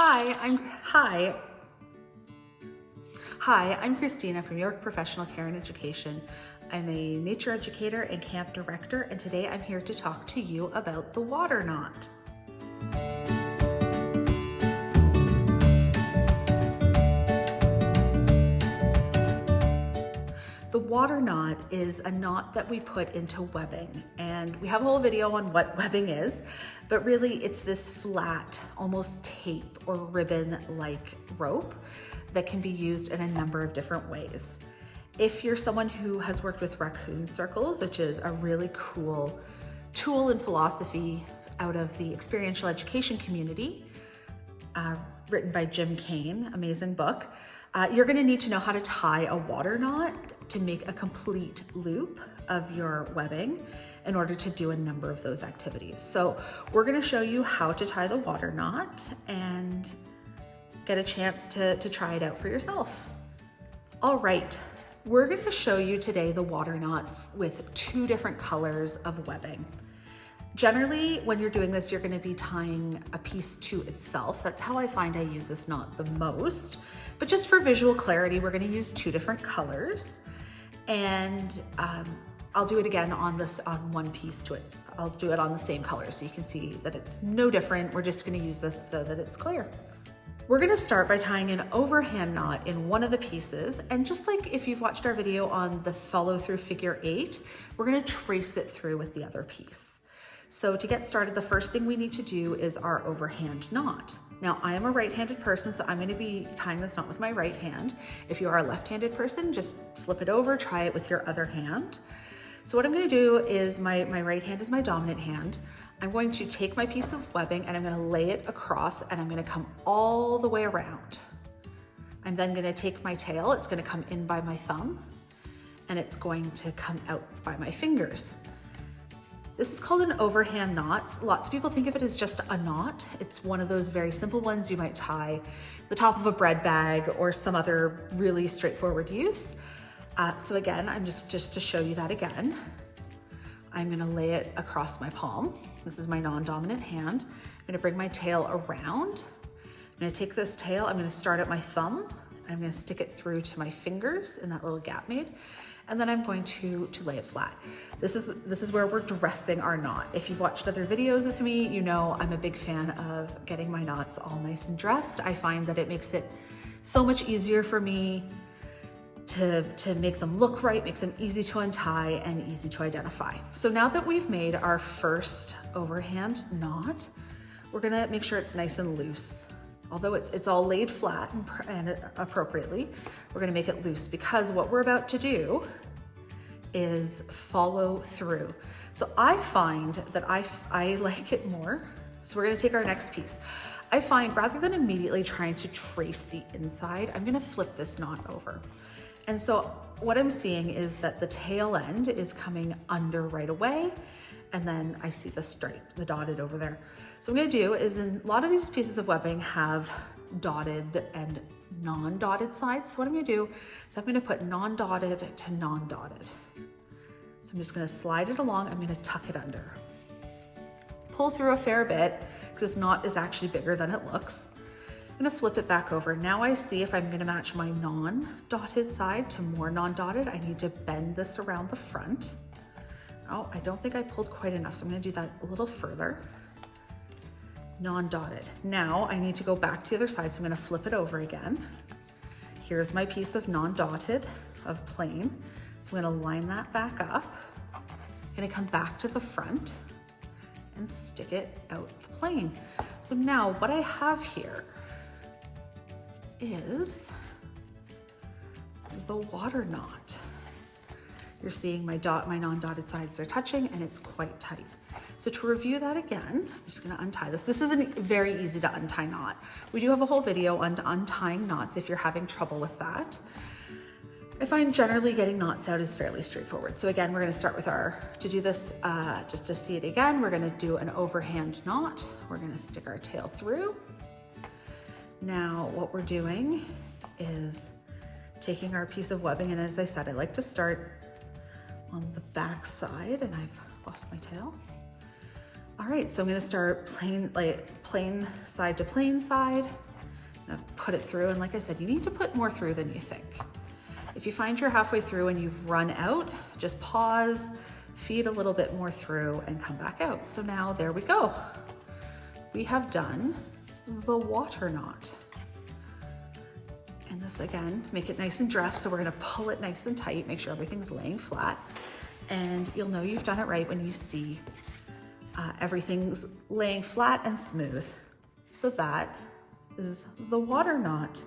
Hi, I'm Christina from York Professional Care and Education. I'm a nature educator and camp director, and today I'm here to talk to you about the water knot. The water knot is a knot that we put into webbing, and we have a whole video on what webbing is, but really it's this flat, almost tape or ribbon-like rope that can be used in a number of different ways. If you're someone who has worked with raccoon circles, which is a really cool tool and philosophy out of the experiential education community, written by Jim Kane, amazing book, you're gonna need to know how to tie a water knot to make a complete loop of your webbing in order to do a number of those activities. So we're gonna show you how to tie the water knot and get a chance to try it out for yourself. All right, we're gonna show you today the water knot with two different colors of webbing. Generally, when you're doing this, you're gonna be tying a piece to itself. That's how I find I use this knot the most. But just for visual clarity, we're gonna use two different colors. And I'll do it again on one piece to it. I'll do it on the same color so you can see that it's no different. We're just gonna use this so that it's clear. We're gonna start by tying an overhand knot in one of the pieces. And just like if you've watched our video on the follow through figure 8, we're gonna trace it through with the other piece. So to get started, the first thing we need to do is our overhand knot. Now, I am a right-handed person, so I'm gonna be tying this knot with my right hand. If you are a left-handed person, just flip it over, try it with your other hand. So what I'm gonna do is, my right hand is my dominant hand. I'm going to take my piece of webbing and I'm gonna lay it across and I'm gonna come all the way around. I'm then gonna take my tail, it's gonna come in by my thumb, and it's going to come out by my fingers. This is called an overhand knot. Lots of people think of it as just a knot. It's one of those very simple ones you might tie the top of a bread bag or some other really straightforward use. So again, I'm just to show you that again, I'm gonna lay it across my palm. This is my non-dominant hand. I'm gonna bring my tail around. I'm gonna take this tail, I'm gonna start at my thumb, and I'm gonna stick it through to my fingers in that little gap made. And then I'm going to lay it flat. This is where we're dressing our knot. If you've watched other videos with me, you know I'm a big fan of getting my knots all nice and dressed. I find that it makes it so much easier for me to make them look right, make them easy to untie and easy to identify. So now that we've made our first overhand knot, we're gonna make sure it's nice and loose. Although it's all laid flat and appropriately, we're gonna make it loose because what we're about to do is follow through. So I find that I like it more. So we're gonna take our next piece. I find rather than immediately trying to trace the inside, I'm gonna flip this knot over. And so what I'm seeing is that the tail end is coming under right away, and then I see the stripe, the dotted over there. So what I'm gonna do is, a lot of these pieces of webbing have dotted and non-dotted sides. So what I'm gonna do is I'm gonna put non-dotted to non-dotted. So I'm just gonna slide it along, I'm gonna tuck it under. Pull through a fair bit, because this knot is actually bigger than it looks. I'm gonna flip it back over. Now I see if I'm gonna match my non-dotted side to more non-dotted, I need to bend this around the front. Oh, I don't think I pulled quite enough, so I'm gonna do that a little further. Non-dotted. Now I need to go back to the other side, so I'm gonna flip it over again. Here's my piece of non-dotted, of plain. So I'm gonna line that back up. I'm gonna come back to the front and stick it out the plain. So now what I have here is the water knot. You're seeing my non-dotted sides are touching and it's quite tight. So to review that again, I'm just gonna untie this. This is a very easy to untie knot. We do have a whole video on untying knots if you're having trouble with that. I find generally getting knots out is fairly straightforward. So again, we're gonna start with to do this, just to see it again, we're gonna do an overhand knot. We're gonna stick our tail through. Now what we're doing is taking our piece of webbing, and as I said, I like to start on the back side, and I've lost my tail. All right, so I'm gonna start plain side to plain side. I'm gonna put it through, and like I said, you need to put more through than you think. If you find you're halfway through and you've run out, just pause, feed a little bit more through, and come back out. So now there we go. We have done the water knot. And this again, make it nice and dressed. So we're gonna pull it nice and tight, make sure everything's laying flat. And you'll know you've done it right when you see everything's laying flat and smooth. So that is the water knot.